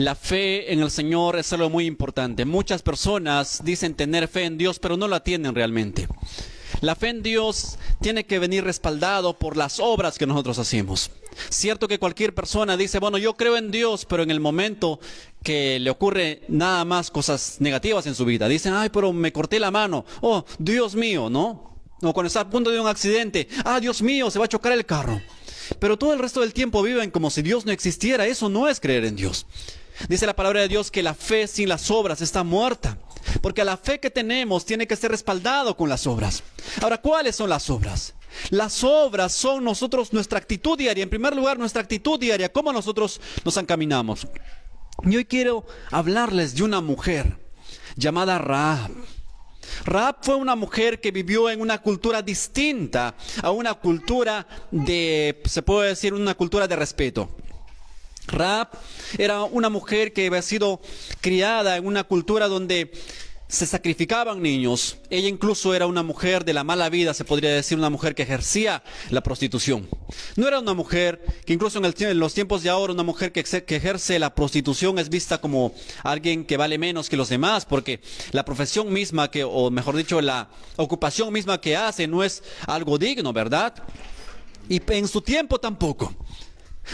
La fe en el Señor es algo muy importante. Muchas personas dicen tener fe en Dios, pero no la tienen realmente. La fe en Dios tiene que venir respaldado por las obras que nosotros hacemos. Cierto que cualquier persona dice, bueno, yo creo en Dios, pero en el momento que le ocurre nada más cosas negativas en su vida, dicen, ay, pero me corté la mano, oh, Dios mío, ¿no? O cuando está a punto de un accidente, ah, Dios mío, se va a chocar el carro. Pero todo el resto del tiempo viven como si Dios no existiera. Eso no es creer en Dios. Dice la palabra de Dios que la fe sin las obras está muerta. Porque la fe que tenemos tiene que ser respaldado con las obras. Ahora, ¿cuáles son las obras? Las obras son nuestra actitud diaria. En primer lugar, nuestra actitud diaria. ¿Cómo nosotros nos encaminamos? Y hoy quiero hablarles de una mujer llamada Rahab. Rahab fue una mujer que vivió en una cultura distinta a una cultura se puede decir, una cultura de respeto. Rahab era una mujer que había sido criada en una cultura donde se sacrificaban niños. Ella incluso era una mujer de la mala vida, se podría decir, una mujer que ejercía la prostitución. No era una mujer que incluso en los tiempos de ahora, una mujer que ejerce la prostitución es vista como alguien que vale menos que los demás, porque la profesión misma o mejor dicho, la ocupación misma que hace no es algo digno, ¿verdad? Y en su tiempo tampoco.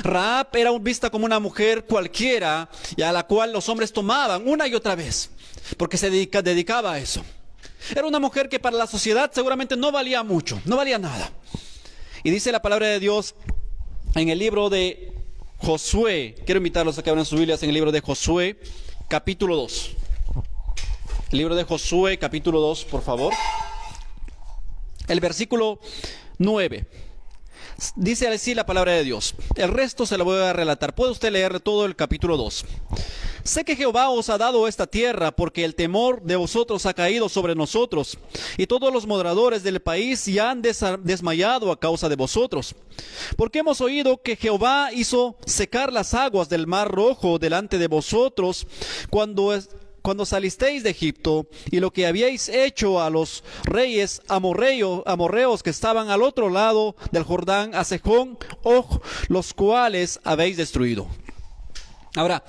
Rahab era vista como una mujer cualquiera y a la cual los hombres tomaban una y otra vez, porque se dedicaba a eso. Era una mujer que para la sociedad seguramente no valía mucho, no valía nada. Y dice la palabra de Dios en el libro de Josué, quiero invitarlos a que abran sus Biblias en el libro de Josué, capítulo 2. El libro de Josué, capítulo 2, por favor. El versículo 9. Dice así la palabra de Dios. El resto se lo voy a relatar. Puede usted leer todo el capítulo 2. Sé que Jehová os ha dado esta tierra, porque el temor de vosotros ha caído sobre nosotros, y todos los moradores del país ya han desmayado a causa de vosotros. Porque hemos oído que Jehová hizo secar las aguas del mar Rojo delante de vosotros cuando salisteis de Egipto, y lo que habíais hecho a los reyes amorreos que estaban al otro lado del Jordán, a Sejón, Og, los cuales habéis destruido. Ahora,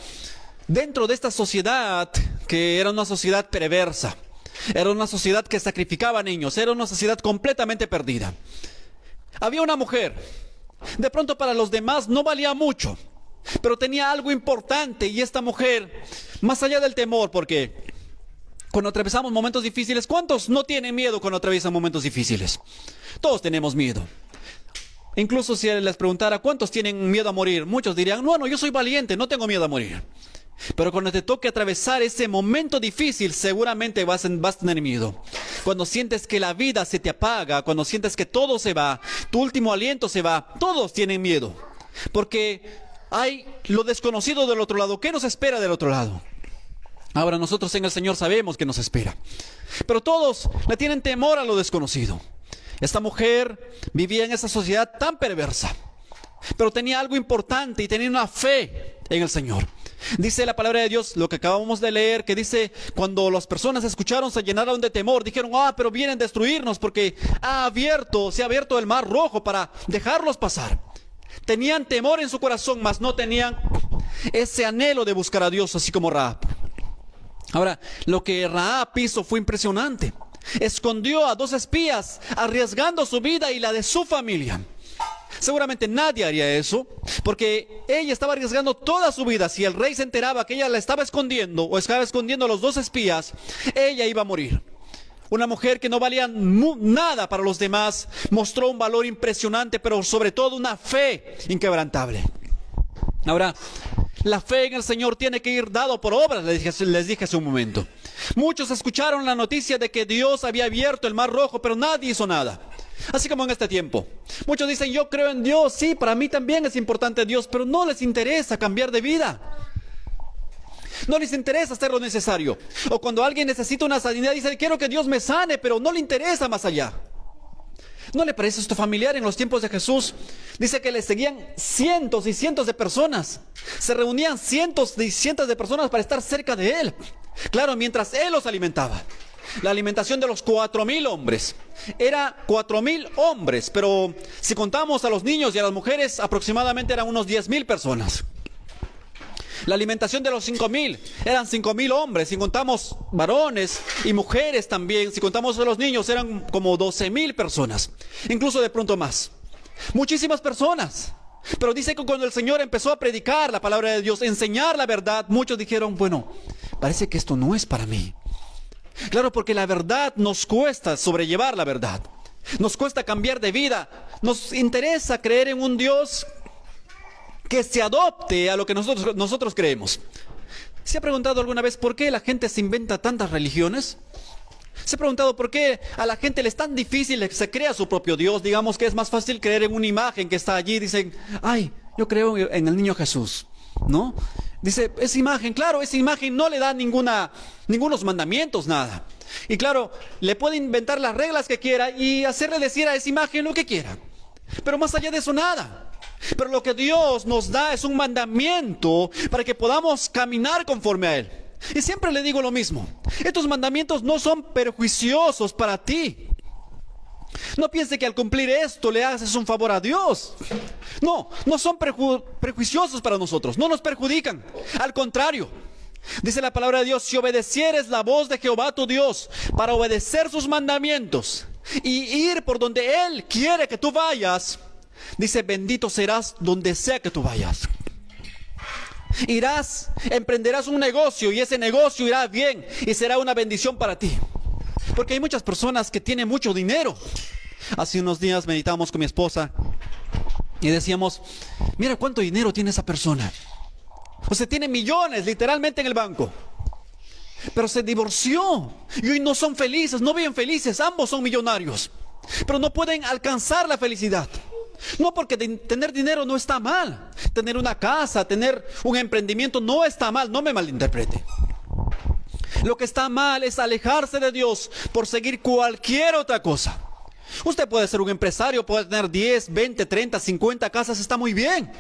dentro de esta sociedad, que era una sociedad perversa, era una sociedad que sacrificaba niños, era una sociedad completamente perdida, había una mujer. De pronto para los demás no valía mucho, pero tenía algo importante, y esta mujer, más allá del temor, porque cuando atravesamos momentos difíciles, ¿cuántos no tienen miedo cuando atraviesan momentos difíciles? Todos tenemos miedo. Incluso si les preguntara cuántos tienen miedo a morir, muchos dirían, no, yo soy valiente, no tengo miedo a morir. Pero cuando te toque atravesar ese momento difícil, seguramente vas a tener miedo. Cuando sientes que la vida se te apaga, cuando sientes que todo se va, tu último aliento se va, todos tienen miedo. Porque hay lo desconocido del otro lado. ¿Qué nos espera del otro lado? Ahora, nosotros en el Señor sabemos que nos espera, pero todos le tienen temor a lo desconocido. Esta mujer vivía en esa sociedad tan perversa, pero tenía algo importante y tenía una fe en el Señor. Dice la palabra de Dios, lo que acabamos de leer, que dice, cuando las personas escucharon, se llenaron de temor, dijeron, pero vienen a destruirnos porque se ha abierto el mar Rojo para dejarlos pasar. Tenían temor en su corazón, mas no tenían ese anhelo de buscar a Dios, así como Rahab. Ahora, lo que Rahab hizo fue impresionante. Escondió a 2 espías, arriesgando su vida y la de su familia. Seguramente nadie haría eso, porque ella estaba arriesgando toda su vida. Si el rey se enteraba que ella la estaba escondiendo, o estaba escondiendo a los 2 espías, ella iba a morir. Una mujer que no valía nada para los demás, mostró un valor impresionante, pero sobre todo una fe inquebrantable. Ahora, la fe en el Señor tiene que ir dado por obras, les dije hace un momento. Muchos escucharon la noticia de que Dios había abierto el mar Rojo, pero nadie hizo nada. Así como en este tiempo. Muchos dicen, yo creo en Dios, sí, para mí también es importante Dios, pero no les interesa cambiar de vida. No les interesa hacer lo necesario. O cuando alguien necesita una sanidad, dice, quiero que Dios me sane, pero no le interesa más allá. ¿No le parece esto familiar? En los tiempos de Jesús, dice que le seguían cientos y cientos de personas. Se reunían cientos y cientos de personas para estar cerca de Él. Claro, mientras Él los alimentaba. La alimentación de los 4,000 hombres. Era 4,000 hombres, pero si contamos a los niños y a las mujeres, aproximadamente eran unos 10,000 personas. La alimentación de los 5,000 eran 5,000 hombres, si contamos varones y mujeres también, si contamos a los niños eran como 12,000 personas, incluso de pronto más. Muchísimas personas. Pero dice que cuando el Señor empezó a predicar la palabra de Dios, enseñar la verdad, muchos dijeron, bueno, parece que esto no es para mí. Claro, porque la verdad nos cuesta sobrellevar la verdad. Nos cuesta cambiar de vida. Nos interesa creer en un Dios que se adopte a lo que nosotros creemos. ¿Se ha preguntado alguna vez por qué la gente se inventa tantas religiones? ¿Se ha preguntado por qué a la gente le es tan difícil que se crea su propio Dios? Digamos que es más fácil creer en una imagen que está allí. Dicen, ay, yo creo en el niño Jesús, ¿no? Dice, esa imagen, claro, esa imagen no le da ningunos mandamientos, nada. Y claro, le puede inventar las reglas que quiera y hacerle decir a esa imagen lo que quiera. Pero más allá de eso, nada. Pero lo que Dios nos da es un mandamiento para que podamos caminar conforme a Él. Y siempre le digo lo mismo. Estos mandamientos no son perjuiciosos para ti. No piense que al cumplir esto le haces un favor a Dios. No son perjuiciosos para nosotros. No nos perjudican. Al contrario, dice la palabra de Dios, si obedecieres la voz de Jehová tu Dios para obedecer sus mandamientos y ir por donde Él quiere que tú vayas, dice, bendito serás donde sea que tú vayas. Irás, emprenderás un negocio y ese negocio irá bien y será una bendición para ti. Porque hay muchas personas que tienen mucho dinero. Hace unos días meditamos con mi esposa y decíamos, mira cuánto dinero tiene esa persona. O sea, tiene millones literalmente en el banco. Pero se divorció y hoy no son felices, no viven felices, ambos son millonarios. Pero no pueden alcanzar la felicidad. No, porque tener dinero no está mal. Tener una casa, tener un emprendimiento no está mal, no me malinterprete. Lo que está mal es alejarse de Dios por seguir cualquier otra cosa. Usted puede ser un empresario, puede tener 10, 20, 30, 50 casas, está muy bien.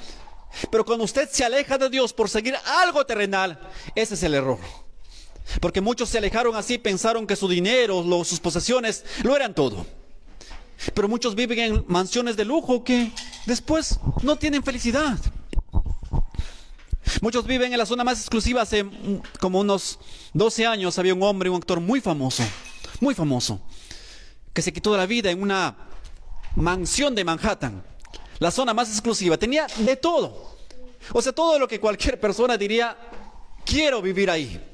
Pero cuando usted se aleja de Dios por seguir algo terrenal, ese es el error. Porque muchos se alejaron así, pensaron que su dinero, sus posesiones, lo eran todo. Pero muchos viven en mansiones de lujo que después no tienen felicidad. Muchos viven en la zona más exclusiva. Hace como unos 12 años había un hombre, un actor muy famoso, que se quitó la vida en una mansión de Manhattan, la zona más exclusiva. Tenía de todo. O sea, todo lo que cualquier persona diría, quiero vivir ahí.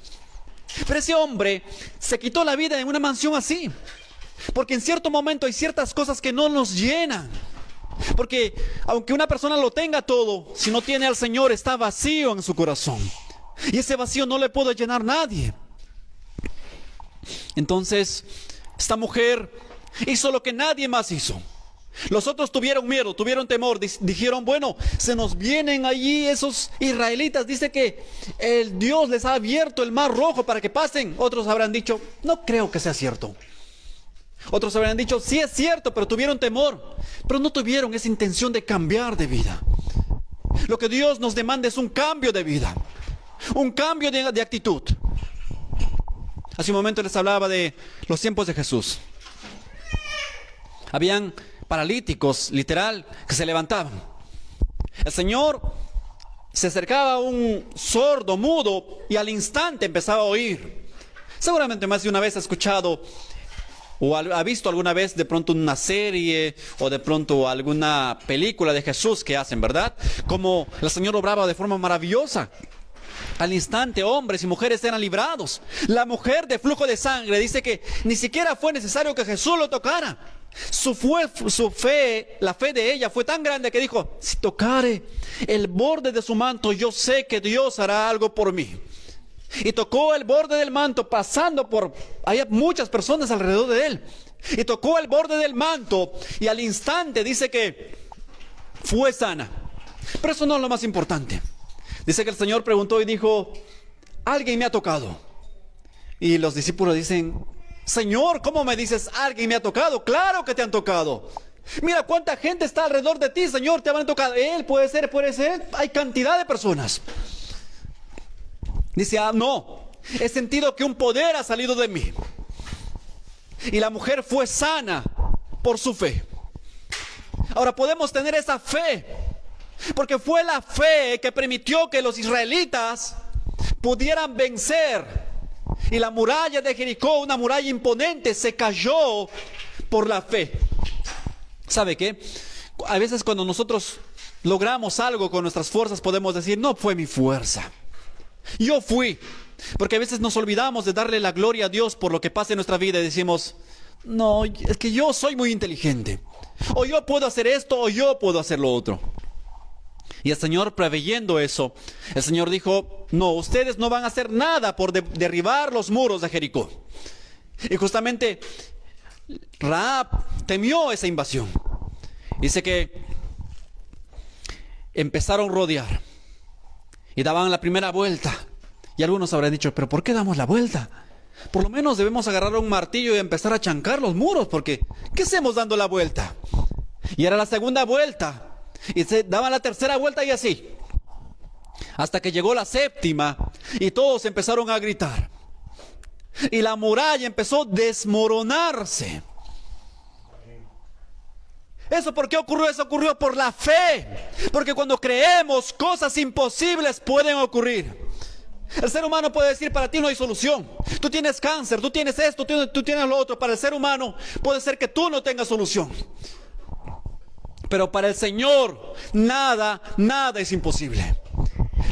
Pero ese hombre se quitó la vida en una mansión así. Porque en cierto momento hay ciertas cosas que no nos llenan. Porque aunque una persona lo tenga todo, si no tiene al Señor, está vacío en su corazón. Y ese vacío no le puede llenar nadie. Entonces, esta mujer hizo lo que nadie más hizo. Los otros tuvieron miedo, tuvieron temor. Dijeron, bueno, se nos vienen allí esos israelitas. Dice que el Dios les ha abierto el mar rojo para que pasen. Otros habrán dicho, no creo que sea cierto. Otros habrán dicho, sí es cierto, pero tuvieron temor. Pero no tuvieron esa intención de cambiar de vida. Lo que Dios nos demanda es un cambio de vida. Un cambio de actitud. Hace un momento les hablaba de los tiempos de Jesús. Habían paralíticos, literal, que se levantaban. El Señor se acercaba a un sordo, mudo, y al instante empezaba a oír. Seguramente más de una vez ha escuchado o ha visto alguna vez de pronto una serie o de pronto alguna película de Jesús que hacen, ¿verdad? Como el Señor obraba de forma maravillosa. Al instante hombres y mujeres eran librados. La mujer de flujo de sangre dice que ni siquiera fue necesario que Jesús lo tocara. Su fe, la fe de ella fue tan grande que dijo, si tocare el borde de su manto, yo sé que Dios hará algo por mí. Y tocó el borde del manto pasando por... Había muchas personas alrededor de él. Y tocó el borde del manto y al instante dice que fue sana. Pero eso no es lo más importante. Dice que el Señor preguntó y dijo, alguien me ha tocado. Y los discípulos dicen, Señor, ¿cómo me dices alguien me ha tocado? Claro que te han tocado. Mira cuánta gente está alrededor de ti, Señor, te han tocado. Él puede ser, hay cantidad de personas. Dice, no, he sentido que un poder ha salido de mí. Y la mujer fue sana por su fe. Ahora podemos tener esa fe Porque fue la fe que permitió que los israelitas pudieran vencer. Y la muralla de Jericó, una muralla imponente, se cayó por la fe. ¿Sabe qué? A veces cuando nosotros logramos algo con nuestras fuerzas podemos decir, no fue mi fuerza, yo fui. Porque a veces nos olvidamos de darle la gloria a Dios por lo que pasa en nuestra vida y decimos, no, es que yo soy muy inteligente, o yo puedo hacer esto, o yo puedo hacer lo otro. Y el Señor, preveyendo eso, el Señor dijo, no, ustedes no van a hacer nada por derribar los muros de Jericó. Y justamente Rahab temió esa invasión. Dice que empezaron a rodear y daban la primera vuelta. Y algunos habrán dicho, pero ¿por qué damos la vuelta? Por lo menos debemos agarrar un martillo y empezar a chancar los muros, porque ¿qué hacemos dando la vuelta? Y era la segunda vuelta. Y se daban la tercera vuelta y así. Hasta que llegó la séptima y todos empezaron a gritar. Y la muralla empezó a desmoronarse. ¿Eso por qué ocurrió? Eso ocurrió por la fe. Porque cuando creemos, cosas imposibles pueden ocurrir. El ser humano puede decir, para ti no hay solución. Tú tienes cáncer, tú tienes esto, tú tienes lo otro. Para el ser humano puede ser que tú no tengas solución. Pero para el Señor, nada es imposible.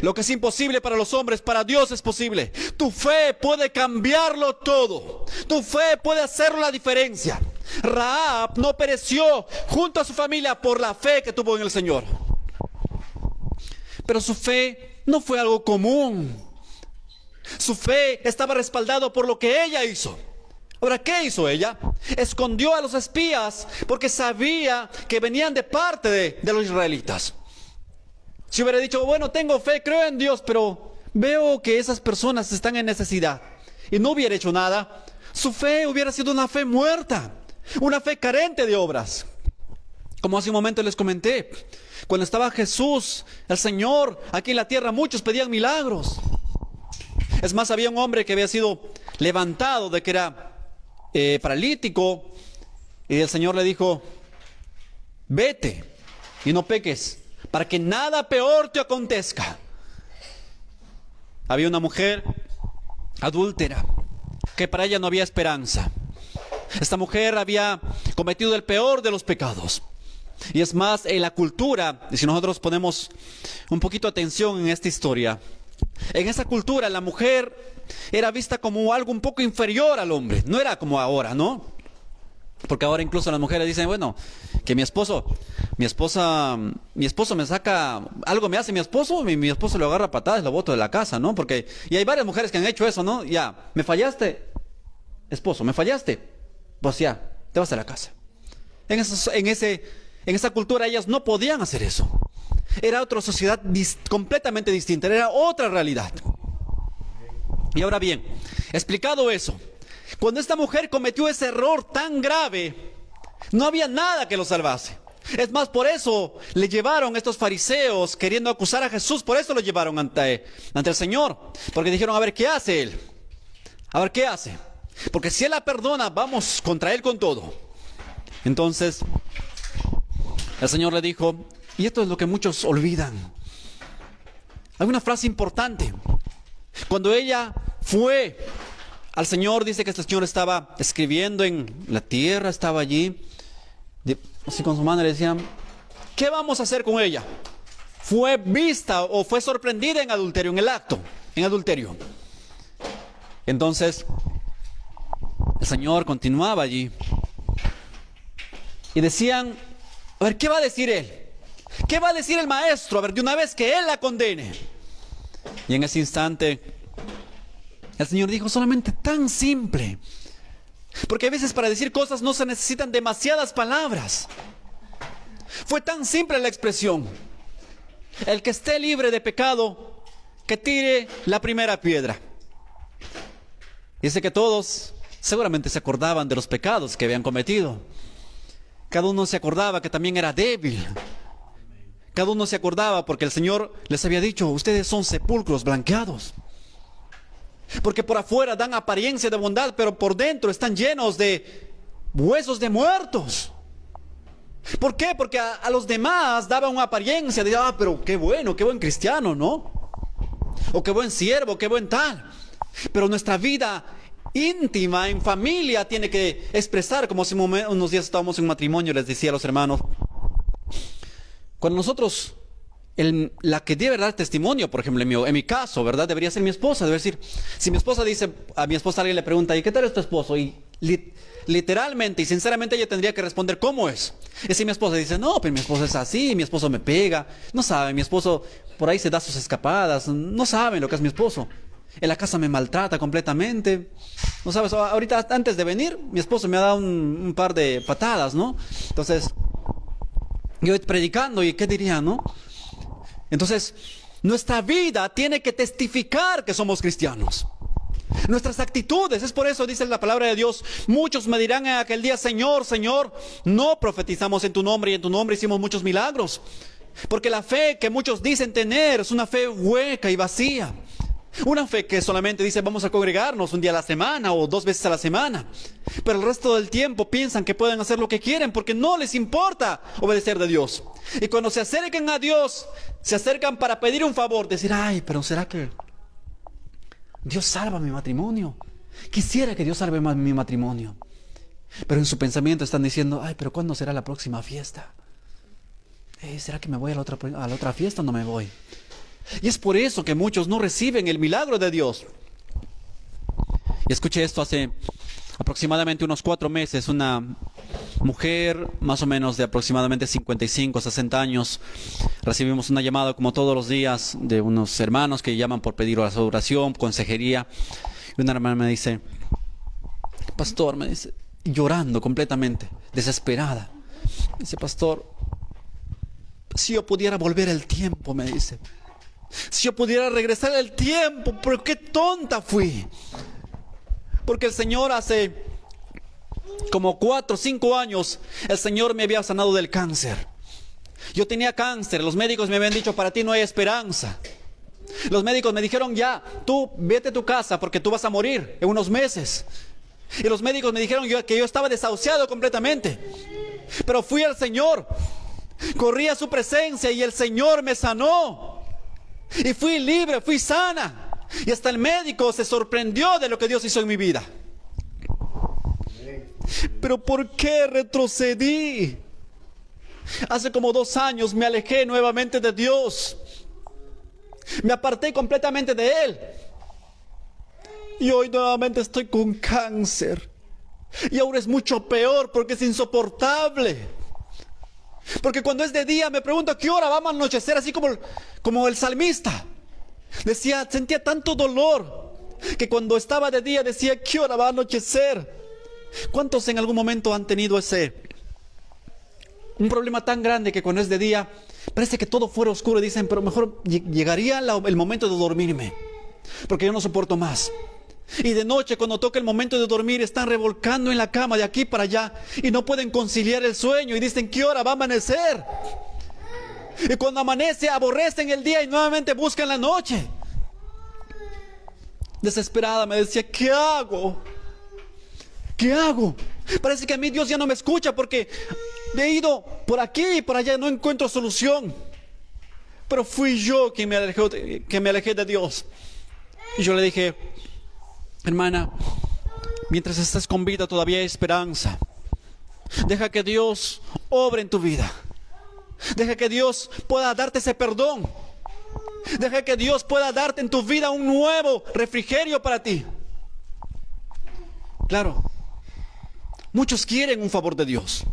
Lo que es imposible para los hombres, para Dios es posible. Tu fe puede cambiarlo todo. Tu fe puede hacer la diferencia. Rahab no pereció junto a su familia por la fe que tuvo en el Señor. Pero su fe no fue algo común. Su fe estaba respaldado por lo que ella hizo. Ahora, ¿qué hizo ella? Escondió a los espías porque sabía que venían de parte de los israelitas. Si hubiera dicho, bueno, tengo fe, creo en Dios, pero veo que esas personas están en necesidad, y no hubiera hecho nada, su fe hubiera sido una fe muerta, una fe carente de obras. Como hace un momento les comenté, cuando estaba Jesús, el Señor, aquí en la tierra, muchos pedían milagros. Es más, había un hombre que había sido levantado de que era paralítico, y el Señor le dijo, vete y no peques, para que nada peor te acontezca. Había una mujer adúltera, que para ella no había esperanza. Esta mujer había cometido el peor de los pecados. Y es más, en la cultura, y si nosotros ponemos un poquito de atención en esta historia, en esa cultura la mujer era vista como algo un poco inferior al hombre. No era como ahora, ¿no? Porque ahora incluso las mujeres dicen, bueno, que mi esposo me saca, algo me hace mi esposo lo agarra a patadas, lo boto de la casa, ¿no? Porque, y hay varias mujeres que han hecho eso, ¿no? Ya, me fallaste, esposo, me fallaste, pues ya, te vas a la casa. En esa cultura ellas no podían hacer eso. Era otra sociedad completamente distinta, era otra realidad. Y ahora bien, explicado eso, cuando esta mujer cometió ese error tan grave, no había nada que lo salvase. Es más, por eso le llevaron estos fariseos queriendo acusar a Jesús, por eso lo llevaron ante el Señor. Porque dijeron, a ver, ¿qué hace Él? A ver, ¿qué hace? Porque si Él la perdona, vamos contra Él con todo. Entonces, el Señor le dijo, y esto es lo que muchos olvidan. Hay una frase importante. Cuando ella fue al Señor, dice que este Señor estaba escribiendo en la tierra, estaba allí, así con su mano le decían, ¿qué vamos a hacer con ella? Fue vista o fue sorprendida en adulterio, en el acto, en adulterio. Entonces, el Señor continuaba allí. Y decían, a ver, ¿qué va a decir Él? ¿Qué va a decir el maestro? A ver, de una vez que Él la condene. Y en ese instante, el Señor dijo, solamente tan simple. Porque a veces para decir cosas no se necesitan demasiadas palabras. Fue tan simple la expresión. El que esté libre de pecado, que tire la primera piedra. Dice que todos seguramente se acordaban de los pecados que habían cometido. Cada uno se acordaba que también era débil. Cada uno se acordaba porque el Señor les había dicho, ustedes son sepulcros blanqueados. Porque por afuera dan apariencia de bondad, pero por dentro están llenos de huesos de muertos. ¿Por qué? Porque a los demás daba una apariencia de, pero qué bueno, qué buen cristiano, ¿no? O qué buen siervo, qué buen tal. Pero nuestra vida íntima, en familia, tiene que expresar, como si unos días estábamos en matrimonio, les decía a los hermanos, cuando nosotros, la que debe dar testimonio, por ejemplo, en mi caso, ¿verdad? Debería ser mi esposa, debe decir, si mi esposa dice, a mi esposa alguien le pregunta, ¿y qué tal es tu esposo? Y literalmente y sinceramente ella tendría que responder, ¿cómo es? Y si mi esposa dice, no, pero mi esposo es así, mi esposo me pega, no sabe, mi esposo por ahí se da sus escapadas, no saben lo que es mi esposo. En la casa me maltrata completamente. No sabes, ahorita antes de venir, mi esposo me ha dado un par de patadas, ¿no? Entonces, yo predicando, ¿y qué diría, no? Entonces, nuestra vida tiene que testificar que somos cristianos. Nuestras actitudes, es por eso dice la palabra de Dios, muchos me dirán en aquel día, Señor, Señor, no profetizamos en tu nombre y en tu nombre hicimos muchos milagros. Porque la fe que muchos dicen tener es una fe hueca y vacía. Una fe que solamente dice vamos a congregarnos un día a la semana o 2 veces a la semana. Pero el resto del tiempo piensan que pueden hacer lo que quieren porque no les importa obedecer de Dios. Y cuando se acercan a Dios, se acercan para pedir un favor, decir, ay, pero ¿será que Dios salva mi matrimonio? Quisiera que Dios salve mi matrimonio. Pero en su pensamiento están diciendo, ay, pero ¿cuándo será la próxima fiesta? ¿Será que me voy a la otra fiesta o no me voy? Y es por eso que muchos no reciben el milagro de Dios. Y escuché esto hace aproximadamente unos 4 meses. Una mujer más o menos de aproximadamente 55, 60 años. Recibimos una llamada como todos los días de unos hermanos que llaman por pedir oración, consejería. Y una hermana me dice, pastor, me dice, llorando completamente, desesperada. Me dice, pastor, si yo pudiera volver el tiempo, me dice. Si yo pudiera regresar el tiempo, pero qué tonta fui. Porque el Señor hace como 4 o 5 años, el Señor me había sanado del cáncer. Yo tenía cáncer, los médicos me habían dicho, para ti no hay esperanza. Los médicos me dijeron, ya, tú vete a tu casa porque tú vas a morir en unos meses. Y los médicos me dijeron que yo estaba desahuciado completamente. Pero fui al Señor, corrí a su presencia y el Señor me sanó. Y fui libre, fui sana. Y hasta el médico se sorprendió de lo que Dios hizo en mi vida. Pero ¿por qué retrocedí? Hace como 2 años me alejé nuevamente de Dios. Me aparté completamente de Él. Y hoy nuevamente estoy con cáncer. Y ahora es mucho peor porque es insoportable. Porque cuando es de día me pregunto, ¿a qué hora vamos a anochecer? Así como el salmista. Decía, sentía tanto dolor que cuando estaba de día decía, ¿qué hora va a anochecer? ¿Cuántos en algún momento han tenido un problema tan grande que cuando es de día parece que todo fuera oscuro y dicen, pero mejor llegaría el momento de dormirme porque yo no soporto más? Y de noche, cuando toca el momento de dormir, están revolcando en la cama de aquí para allá y no pueden conciliar el sueño y dicen, ¿qué hora va a amanecer? Y cuando amanece, aborrecen el día y nuevamente buscan la noche. Desesperada me decía, ¿qué hago? ¿Qué hago? Parece que a mí Dios ya no me escucha porque he ido por aquí y por allá y no encuentro solución. Pero fui yo quien me alejé de Dios. Y yo le dije, hermana, mientras estés con vida todavía hay esperanza. Deja que Dios obre en tu vida. Deja que Dios pueda darte ese perdón. Deja que Dios pueda darte en tu vida un nuevo refrigerio para ti. Claro, muchos quieren un favor de Dios,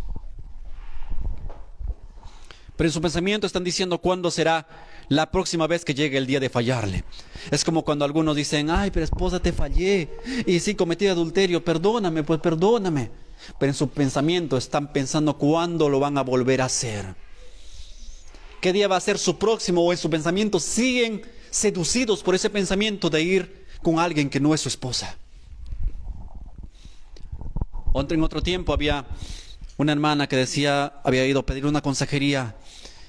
pero en su pensamiento están diciendo cuándo será la próxima vez que llegue el día de fallarle. Es como cuando algunos dicen, ay, pero esposa, te fallé y sí cometí adulterio, perdóname, pues perdóname. Pero en su pensamiento están pensando cuándo lo van a volver a hacer. ¿Qué día va a ser su próximo? O en su pensamiento siguen seducidos por ese pensamiento de ir con alguien que no es su esposa. En otro tiempo había una hermana que decía, había ido a pedir una consejería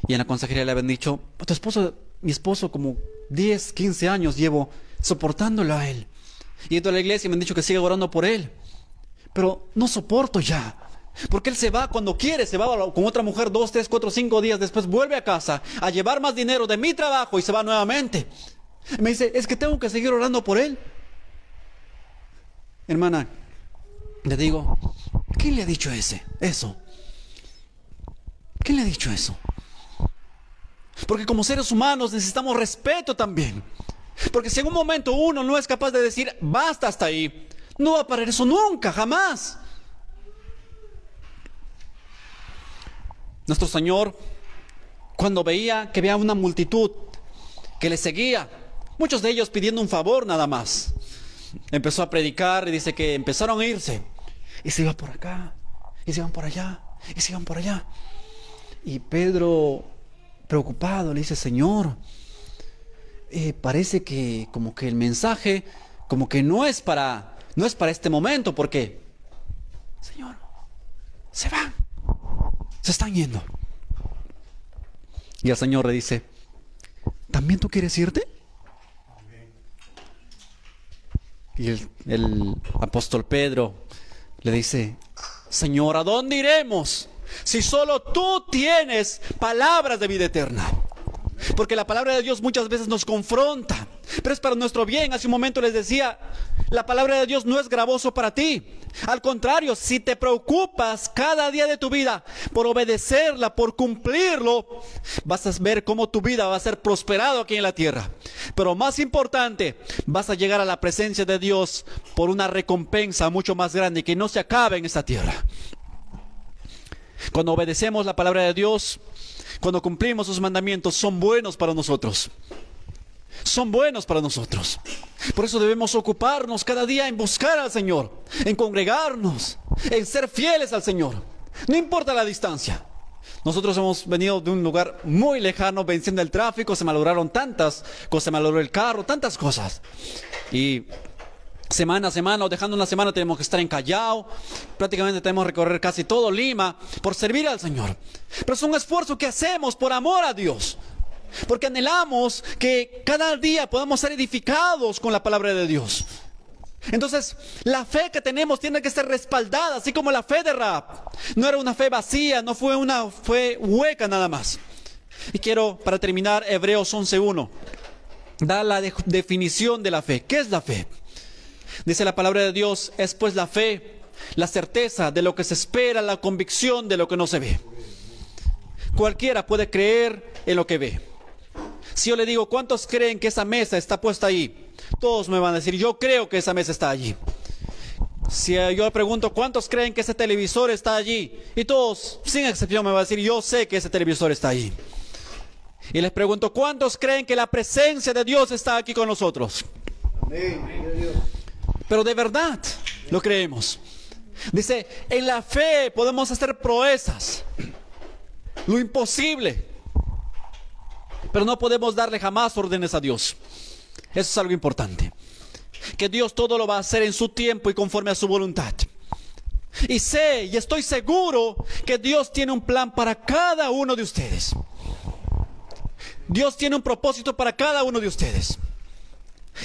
y en la consejería le habían dicho, tu esposo, mi esposo como 10, 15 años llevo soportándolo a él. Y dentro de la iglesia me han dicho que siga orando por él. Pero no soporto ya. Porque él se va cuando quiere, se va con otra mujer 2, 3, 4, 5 días después, vuelve a casa a llevar más dinero de mi trabajo y se va nuevamente. Me dice, es que tengo que seguir orando por él. Hermana, le digo, ¿quién le ha dicho eso? ¿Quién le ha dicho eso? Porque como seres humanos necesitamos respeto también. Porque si en un momento uno no es capaz de decir, basta hasta ahí, no va a parar eso nunca, jamás. Nuestro Señor, cuando veía que había una multitud que le seguía, muchos de ellos pidiendo un favor nada más, empezó a predicar y dice que empezaron a irse. Y se iba por acá, y se iban por allá, y se iban por allá. Y Pedro, preocupado, le dice, Señor, parece que como que el mensaje como que no es para este momento, porque, Señor, se van, se están yendo. Y el Señor le dice, ¿también tú quieres irte? Y el apóstol Pedro le dice, Señor, ¿a dónde iremos si solo tú tienes palabras de vida eterna? Porque la palabra de Dios muchas veces nos confronta, pero es para nuestro bien. Hace un momento les decía, la palabra de Dios no es gravoso para ti. Al contrario, si te preocupas cada día de tu vida por obedecerla, por cumplirlo, vas a ver cómo tu vida va a ser prosperado aquí en la tierra. Pero más importante, vas a llegar a la presencia de Dios por una recompensa mucho más grande que no se acabe en esta tierra. Cuando obedecemos la palabra de Dios, cuando cumplimos sus mandamientos, son buenos para nosotros. Son buenos para nosotros. Por eso debemos ocuparnos cada día en buscar al Señor, en congregarnos, en ser fieles al Señor. No importa la distancia. Nosotros hemos venido de un lugar muy lejano, venciendo el tráfico, se malograron tantas cosas, se malogró el carro, tantas cosas. Y semana a semana, o dejando una semana, tenemos que estar en Callao. Prácticamente tenemos que recorrer casi todo Lima por servir al Señor. Pero es un esfuerzo que hacemos por amor a Dios, porque anhelamos que cada día podamos ser edificados con la palabra de Dios. Entonces, la fe que tenemos tiene que ser respaldada, así como la fe de Rahab. No era una fe vacía, no fue una fe hueca nada más. Y quiero, para terminar, Hebreos 11:1, da la definición de la fe. ¿Qué es la fe? Dice la palabra de Dios, es pues la fe, la certeza de lo que se espera, la convicción de lo que no se ve. Cualquiera puede creer en lo que ve. Si yo le digo, ¿cuántos creen que esa mesa está puesta ahí? Todos me van a decir, yo creo que esa mesa está allí. Si yo le pregunto, ¿cuántos creen que ese televisor está allí? Y todos, sin excepción, me van a decir, yo sé que ese televisor está allí. Y les pregunto, ¿cuántos creen que la presencia de Dios está aquí con nosotros? Amén. Pero de verdad lo creemos. Dice, en la fe podemos hacer proezas, lo imposible, pero no podemos darle jamás órdenes a Dios. Eso es algo importante, que Dios todo lo va a hacer en su tiempo y conforme a su voluntad. Y sé y estoy seguro que Dios tiene un plan para cada uno de ustedes. Dios tiene un propósito para cada uno de ustedes.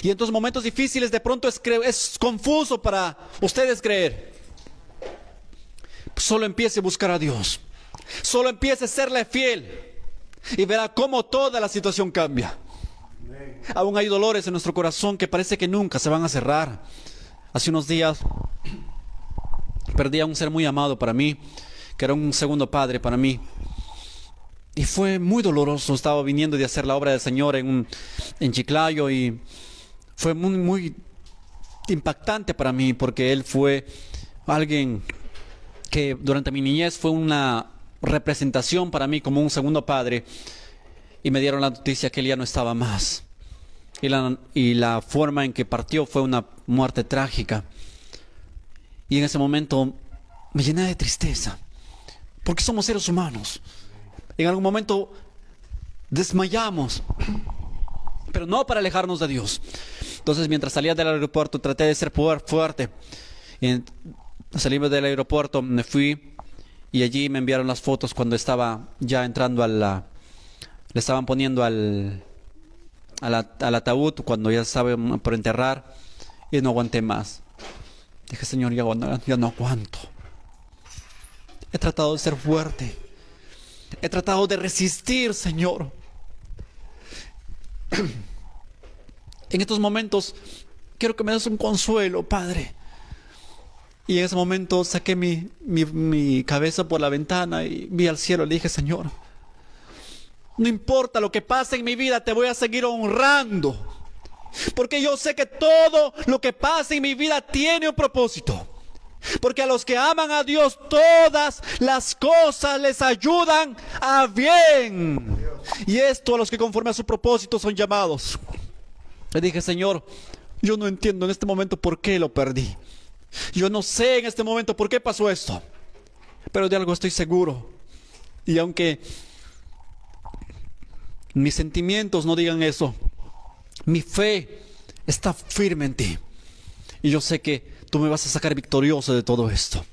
Y en estos momentos difíciles de pronto es confuso para ustedes creer. Solo empiece a buscar a Dios. Solo empiece a serle fiel. Y verá cómo toda la situación cambia. Aún hay dolores en nuestro corazón que parece que nunca se van a cerrar. Hace unos días perdí a un ser muy amado para mí, que era un segundo padre para mí. Y fue muy doloroso. Estaba viniendo de hacer la obra del Señor en Chiclayo y fue muy impactante para mí, porque él fue alguien que durante mi niñez fue una representación para mí como un segundo padre. Y me dieron la noticia que él ya no estaba más. Y la forma en que partió fue una muerte trágica. Y en ese momento me llené de tristeza, porque somos seres humanos. En algún momento desmayamos, pero no para alejarnos de Dios. Entonces, mientras salía del aeropuerto, traté de ser fuerte. Y salimos del aeropuerto, me fui, y allí me enviaron las fotos cuando estaba ya entrando le estaban poniendo al ataúd, cuando ya estaba por enterrar, y no aguanté más. Dije, Señor, ya no aguanto. He tratado de ser fuerte. He tratado de resistir, Señor. En estos momentos quiero que me des un consuelo, Padre. Y en ese momento saqué mi cabeza por la ventana y vi al cielo y le dije: Señor, no importa lo que pase en mi vida, te voy a seguir honrando. Porque yo sé que todo lo que pasa en mi vida tiene un propósito. Porque a los que aman a Dios, todas las cosas les ayudan a bien. Y esto a los que conforme a su propósito son llamados. Le dije: Señor, yo no entiendo en este momento por qué lo perdí. Yo no sé en este momento por qué pasó esto. Pero de algo estoy seguro. Y aunque mis sentimientos no digan eso, mi fe está firme en ti. Y yo sé que tú me vas a sacar victorioso de todo esto.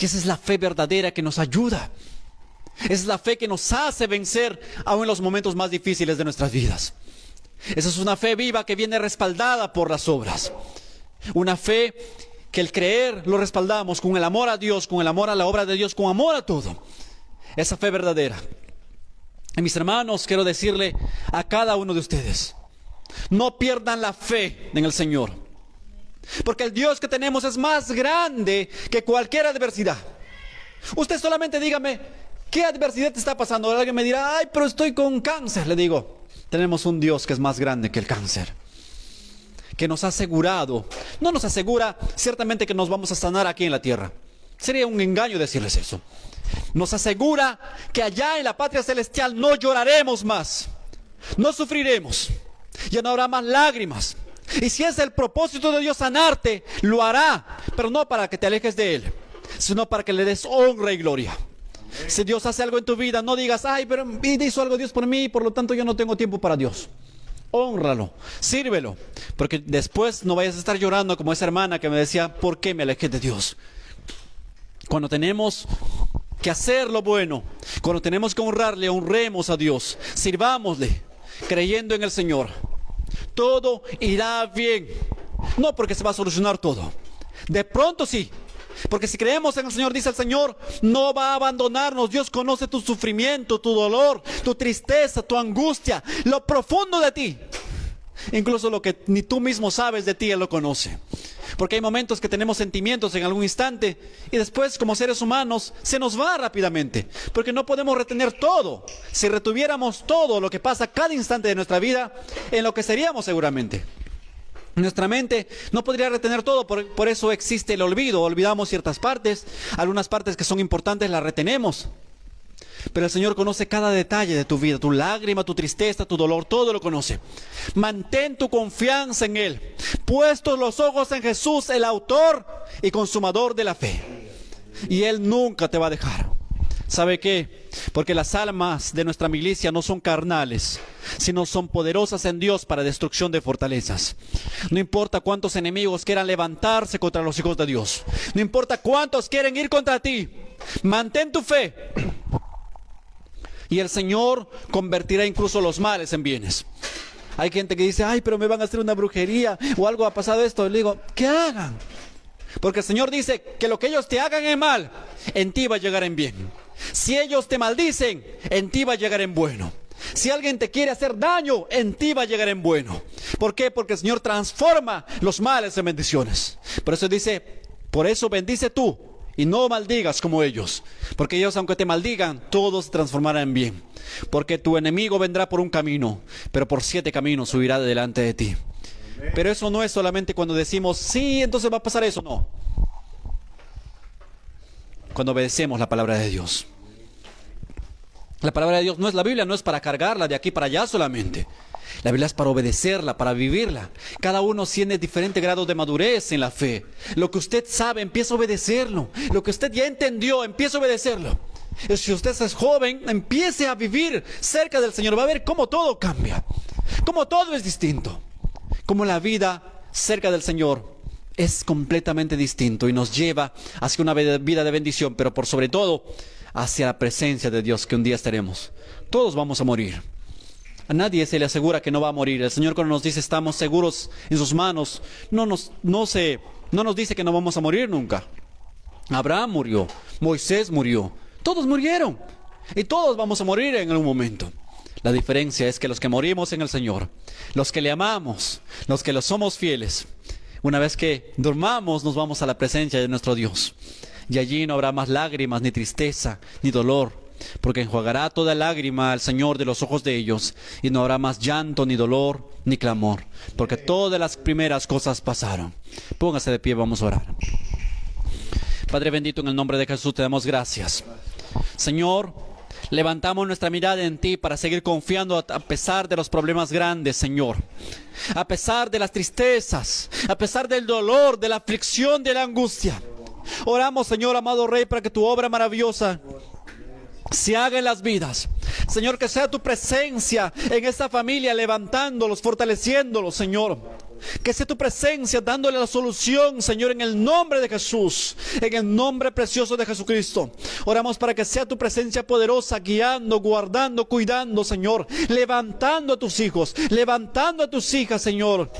Y esa es la fe verdadera que nos ayuda. Es la fe que nos hace vencer aún en los momentos más difíciles de nuestras vidas. Esa es una fe viva que viene respaldada por las obras. Una fe que el creer lo respaldamos con el amor a Dios, con el amor a la obra de Dios, con amor a todo. Esa fe verdadera. Y mis hermanos, quiero decirle a cada uno de ustedes: no pierdan la fe en el Señor. Porque el Dios que tenemos es más grande que cualquier adversidad. Usted solamente dígame, ¿qué adversidad te está pasando? Ahora alguien me dirá: ay, pero estoy con cáncer. Le digo: tenemos un Dios que es más grande que el cáncer, que nos ha asegurado, no nos asegura ciertamente que nos vamos a sanar aquí en la tierra. Sería un engaño decirles eso. Nos asegura que allá en la patria celestial no lloraremos más, no sufriremos, ya no habrá más lágrimas. Y si es el propósito de Dios sanarte, lo hará, pero no para que te alejes de Él, sino para que le des honra y gloria. Si Dios hace algo en tu vida, no digas: ay, pero hizo algo Dios por mí, por lo tanto yo no tengo tiempo para Dios. Hónralo, sírvelo, porque después no vayas a estar llorando como esa hermana que me decía: ¿por qué me alejé de Dios? Cuando tenemos que hacer lo bueno, cuando tenemos que honrarle, honremos a Dios, sirvámosle, creyendo en el Señor. Todo irá bien. No porque se va a solucionar todo. De pronto sí. Porque si creemos en el Señor, dice el Señor, no va a abandonarnos. Dios conoce tu sufrimiento, tu dolor, tu tristeza, tu angustia, lo profundo de ti. Incluso lo que ni tú mismo sabes de ti, Él lo conoce. Porque hay momentos que tenemos sentimientos en algún instante y después, como seres humanos, se nos va rápidamente. Porque no podemos retener todo. Si retuviéramos todo lo que pasa cada instante de nuestra vida, enloqueceríamos seguramente. Nuestra mente no podría retener todo, por eso existe el olvido. Olvidamos ciertas partes, algunas partes que son importantes las retenemos. Pero el Señor conoce cada detalle de tu vida, tu lágrima, tu tristeza, tu dolor, todo lo conoce. Mantén tu confianza en Él, puestos los ojos en Jesús, el autor y consumador de la fe. Y Él nunca te va a dejar. ¿Sabe qué? Porque las almas de nuestra milicia no son carnales, sino son poderosas en Dios para destrucción de fortalezas. No importa cuántos enemigos quieran levantarse contra los hijos de Dios, no importa cuántos quieren ir contra ti, mantén tu fe. Y el Señor convertirá incluso los males en bienes. Hay gente que dice: ay, pero me van a hacer una brujería o algo ha pasado esto. Le digo: que hagan. Porque el Señor dice que lo que ellos te hagan en mal, en ti va a llegar en bien. Si ellos te maldicen, en ti va a llegar en bueno. Si alguien te quiere hacer daño, en ti va a llegar en bueno. ¿Por qué? Porque el Señor transforma los males en bendiciones. Por eso dice: por eso bendice tú y no maldigas como ellos. Porque ellos, aunque te maldigan, todos se transformarán en bien. Porque tu enemigo vendrá por un camino, pero por 7 caminos huirá de delante de ti. Pero eso no es solamente cuando decimos: sí, entonces va a pasar eso. No. Cuando obedecemos la palabra de Dios. La palabra de Dios no es la Biblia, no es para cargarla de aquí para allá solamente. La Biblia es para obedecerla, para vivirla. Cada uno tiene diferentes grados de madurez en la fe. Lo que usted sabe, empieza a obedecerlo. Lo que usted ya entendió, empieza a obedecerlo. Y si usted es joven, empiece a vivir cerca del Señor. Va a ver cómo todo cambia, cómo todo es distinto, cómo la vida cerca del Señor es completamente distinto y nos lleva hacia una vida de bendición, pero por sobre todo hacia la presencia de Dios que un día estaremos. Todos vamos a morir. A nadie se le asegura que no va a morir. El Señor, cuando nos dice estamos seguros en sus manos, no nos dice que no vamos a morir nunca. Abraham murió, Moisés murió, todos murieron y todos vamos a morir en algún momento. La diferencia es que los que morimos en el Señor, los que le amamos, los que le somos fieles, una vez que durmamos nos vamos a la presencia de nuestro Dios. Y allí no habrá más lágrimas, ni tristeza, ni dolor, porque enjuagará toda lágrima al Señor de los ojos de ellos, y no habrá más llanto, ni dolor, ni clamor, porque todas las primeras cosas pasaron. Póngase de pie, vamos a orar. Padre bendito, en el nombre de Jesús te damos gracias. Señor, levantamos nuestra mirada en ti para seguir confiando a pesar de los problemas grandes, Señor. A pesar de las tristezas, a pesar del dolor, de la aflicción, de la angustia. Oramos, Señor, amado Rey, para que tu obra maravillosa se haga en las vidas. Señor, que sea tu presencia en esta familia, levantándolos, fortaleciéndolos, Señor. Que sea tu presencia dándole la solución, Señor, en el nombre de Jesús, en el nombre precioso de Jesucristo. Oramos para que sea tu presencia poderosa, guiando, guardando, cuidando, Señor, levantando a tus hijos, levantando a tus hijas, Señor.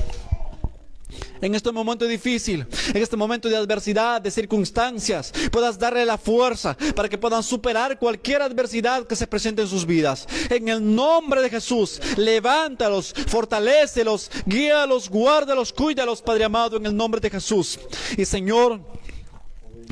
En este momento difícil, en este momento de adversidad, de circunstancias, puedas darle la fuerza para que puedan superar cualquier adversidad que se presente en sus vidas. En el nombre de Jesús, levántalos, fortalécelos, guíalos, guárdalos, cuídalos, Padre amado, en el nombre de Jesús. Y Señor,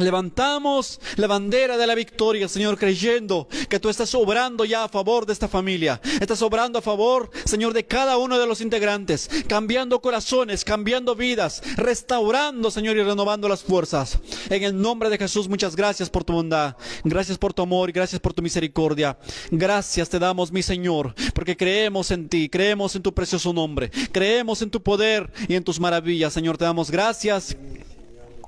levantamos la bandera de la victoria, Señor, creyendo que tú estás obrando ya a favor de esta familia. Estás obrando a favor, Señor, de cada uno de los integrantes, cambiando corazones, cambiando vidas, restaurando, Señor, y renovando las fuerzas. En el nombre de Jesús, muchas gracias por tu bondad, gracias por tu amor y gracias por tu misericordia. Gracias te damos, mi Señor, porque creemos en ti, creemos en tu precioso nombre, creemos en tu poder y en tus maravillas. Señor, te damos gracias.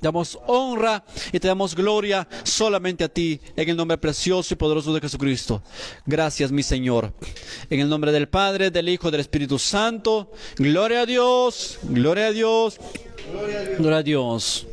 Te damos honra y te damos gloria solamente a ti, en el nombre precioso y poderoso de Jesucristo. Gracias, mi Señor. En el nombre del Padre, del Hijo y del Espíritu Santo. Gloria a Dios, gloria a Dios, gloria a Dios.